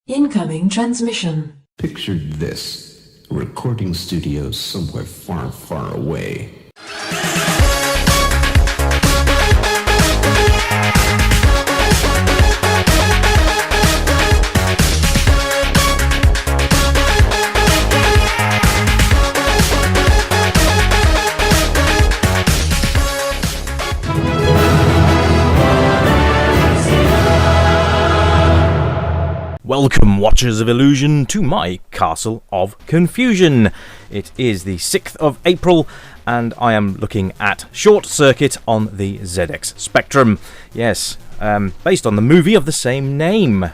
Incoming transmission. Picture this. A recording studio somewhere far, far away. Welcome, Watchers of Illusion, to my Castle of Confusion. It is the 6th of April, and I am looking at Short Circuit on the ZX Spectrum. Yes, based on the movie of the same name.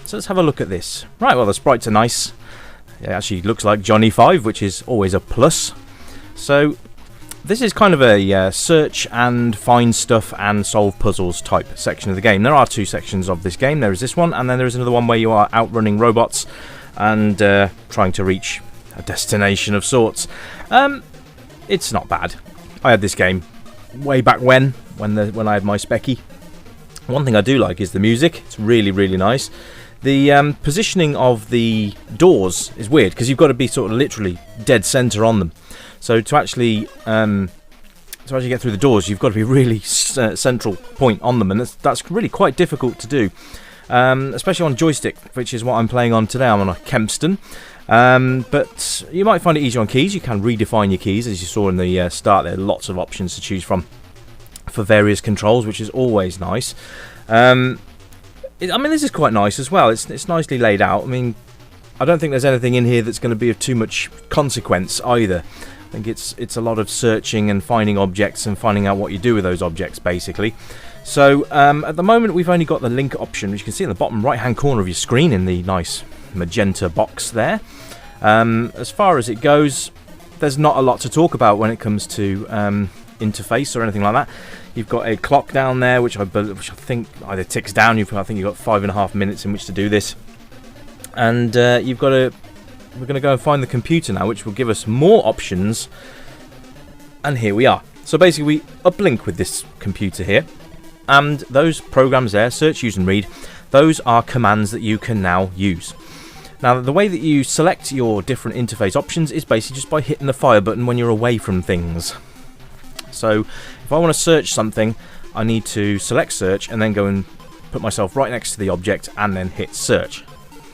So let's have a look at this. Right, well, the sprites are nice. It actually looks like Johnny 5, which is always a plus. So this is kind of a search and find stuff and solve puzzles type section of the game. There are two sections of this game. There is this one, and then there is another one where you are outrunning robots and trying to reach a destination of sorts. It's not bad. I had this game way back when I had my Specky. One thing I do like is the music. It's really, really nice. The positioning of the doors is weird because you've got to be sort of literally dead center on them. So to actually get through the doors, you've got to be really central point on them, and that's really quite difficult to do, especially on joystick, which is what I'm playing on today. I'm on a Kempston, but you might find it easier on keys. You can redefine your keys, as you saw in the start. There are lots of options to choose from for various controls, which is always nice. I mean, this is quite nice as well. It's nicely laid out. I mean, I don't think there's anything in here that's going to be of too much consequence either. I think it's a lot of searching and finding objects and finding out what you do with those objects, basically. So at the moment we've only got the link option, which you can see in the bottom right hand corner of your screen in the nice magenta box there. As far as it goes, there's not a lot to talk about when it comes to interface or anything like that. You've got a clock down there, which I think either ticks down. I think you've got 5.5 minutes in which to do this, and we're going to go and find the computer now, which will give us more options. And here we are. So basically, we uplink with this computer here, and those programs there, search, use, and read, those are commands that you can now use. Now, the way that you select your different interface options is basically just by hitting the fire button when you're away from things. So if I want to search something, I need to select search and then go and put myself right next to the object and then hit search.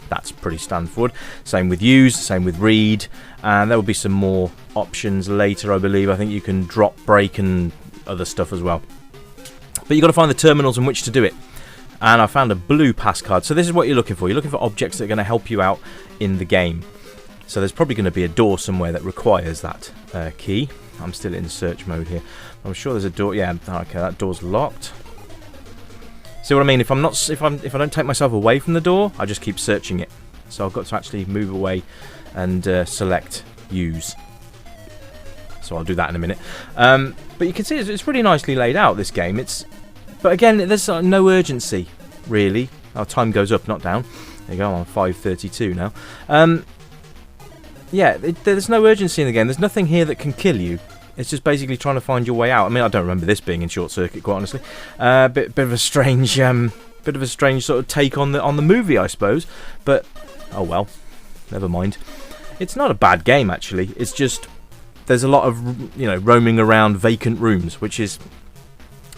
That's pretty standard. Same with use, same with read, and there will be some more options later, I believe. I think you can drop, break, and other stuff as well. But you've got to find the terminals in which to do it. And I found a blue pass card. So this is what you're looking for. You're looking for objects that are going to help you out in the game. So there's probably going to be a door somewhere that requires that key. I'm still in search mode here. I'm sure there's a door. Yeah, okay, that door's locked. See what I mean? If I don't take myself away from the door, I just keep searching it. So I've got to actually move away and select use. So I'll do that in a minute. But you can see it's pretty nicely laid out, this game. But again, there's no urgency really. Our time goes up, not down. There you go. I'm on 5:32 now. Yeah, there's no urgency in the game. There's nothing here that can kill you. It's just basically trying to find your way out. I mean, I don't remember this being in Short Circuit, quite honestly. Bit of a strange sort of take on the movie, I suppose. But oh well, never mind. It's not a bad game actually. It's just there's a lot of roaming around vacant rooms, which is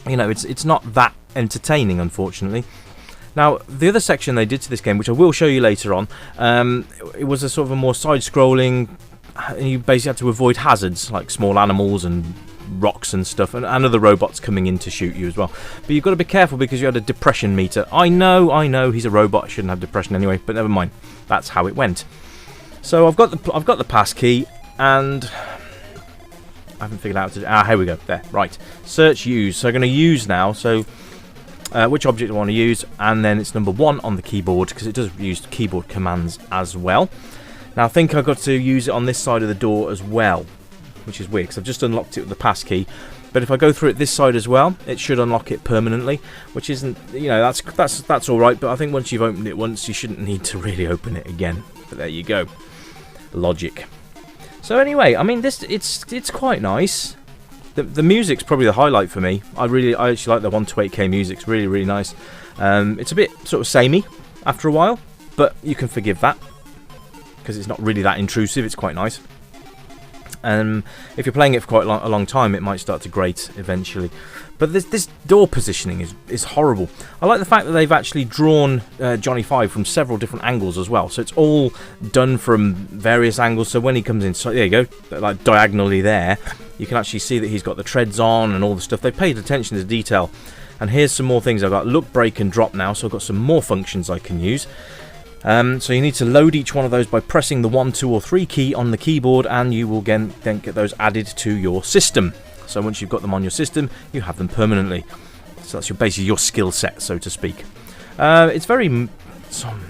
it's not that entertaining, unfortunately. Now, the other section they did to this game, which I will show you later on, it was a sort of a more side-scrolling. You basically had to avoid hazards like small animals and rocks and stuff, and other robots coming in to shoot you as well. But you've got to be careful because you had a depression meter. I know, he's a robot. I shouldn't have depression anyway, but never mind. That's how it went. So I've got the pass key, and I haven't figured out here we go. There, right. Search use. So I'm going to use now. So which object I want to use, and then it's number 1 on the keyboard because it does use keyboard commands as well. Now I think I've got to use it on this side of the door as well, which is weird because I've just unlocked it with the pass key. But if I go through it this side as well, it should unlock it permanently, which isn't, that's all right. But I think once you've opened it once, you shouldn't need to really open it again. But there you go, logic. So anyway, I mean, it's quite nice. The music's probably the highlight for me. I actually like the 128K music. It's really, really nice. It's a bit sort of samey after a while. but you can forgive that, because it's not really that intrusive. It's quite nice. If you're playing it for quite a long time, it might start to grate eventually. But this door positioning is horrible. I like the fact that they've actually drawn Johnny Five from several different angles as well. So it's all done from various angles. So when he comes in, so there you go, like diagonally there, you can actually see that he's got the treads on and all the stuff. They've paid attention to detail. And here's some more things. I've got look, break, and drop now. So I've got some more functions I can use. So you need to load each one of those by pressing the 1, 2, or 3 key on the keyboard, and you will then get those added to your system. So once you've got them on your system, you have them permanently. So that's basically your skill set, so to speak. It's very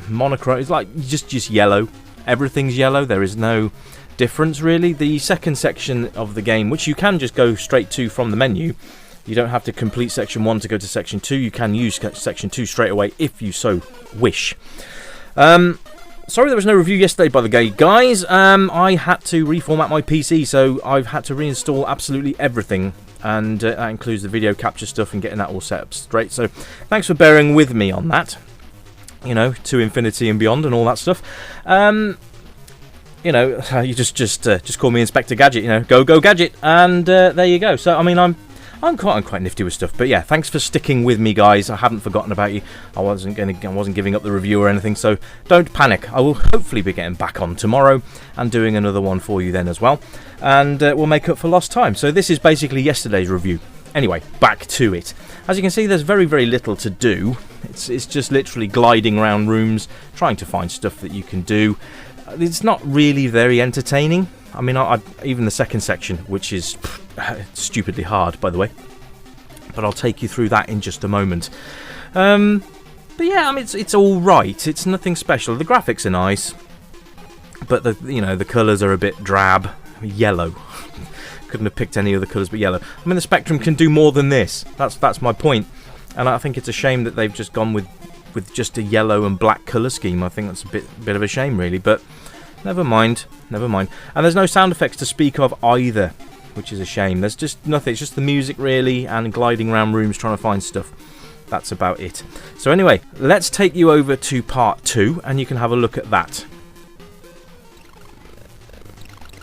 monochrome. It's like just yellow. Everything's yellow. There is no difference really. The second section of the game, which you can just go straight to from the menu. You don't have to complete section 1 to go to section 2. You can use section 2 straight away if you so wish. Sorry there was no review yesterday, by the way, guys. I had to reformat my PC, so I've had to reinstall absolutely everything, and that includes the video capture stuff and getting that all set up straight. So thanks for bearing with me on that. You know, to infinity and beyond and all that stuff. You know, you just call me Inspector Gadget. You know, go Gadget, and there you go. So I mean, I'm quite nifty with stuff, but yeah, thanks for sticking with me, guys. I haven't forgotten about you. I wasn't giving up the review or anything, so don't panic. I will hopefully be getting back on tomorrow and doing another one for you then as well, and we'll make up for lost time. So this is basically yesterday's review. Anyway, back to it. As you can see, there's very little to do. It's just literally gliding around rooms, trying to find stuff that you can do. It's not really very entertaining. I mean, even the second section, which is stupidly hard, by the way. But I'll take you through that in just a moment. But yeah, I mean, it's all right. It's nothing special. The graphics are nice, but the colours are a bit drab, yellow. Couldn't have picked any other colours but yellow. I mean, the Spectrum can do more than this. That's my point. And I think it's a shame that they've just gone with just a yellow and black colour scheme. I think that's a bit of a shame, really. But never mind. And there's no sound effects to speak of either, which is a shame. There's just nothing. It's just the music, really, and gliding around rooms trying to find stuff. That's about it. So anyway, let's take you over to part 2, and you can have a look at that.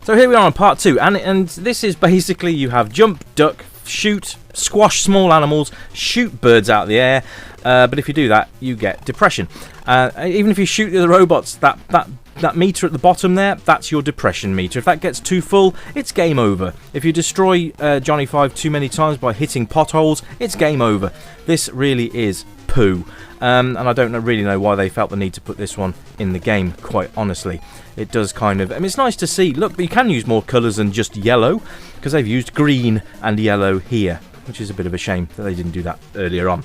So here we are on part 2, and this is basically you have jump, duck, shoot, squash small animals, shoot birds out of the air. But if you do that, you get depression. Even if you shoot the other robots, that meter at the bottom there, that's your depression meter. If that gets too full, it's game over. If you destroy Johnny Five too many times by hitting potholes, it's game over. This really is poo. And I don't really know why they felt the need to put this one in the game, quite honestly. It does kind of... I mean, it's nice to see. Look, you can use more colours than just yellow, because they've used green and yellow here, which is a bit of a shame that they didn't do that earlier on.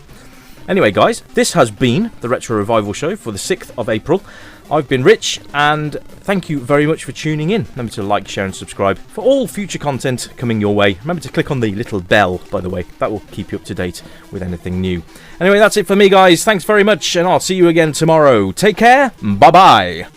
Anyway, guys, this has been the Retro Revival Show for the 6th of April. I've been Rich, and thank you very much for tuning in. Remember to like, share, and subscribe for all future content coming your way. Remember to click on the little bell, by the way. That will keep you up to date with anything new. Anyway, that's it for me, guys. Thanks very much, and I'll see you again tomorrow. Take care. Bye-bye.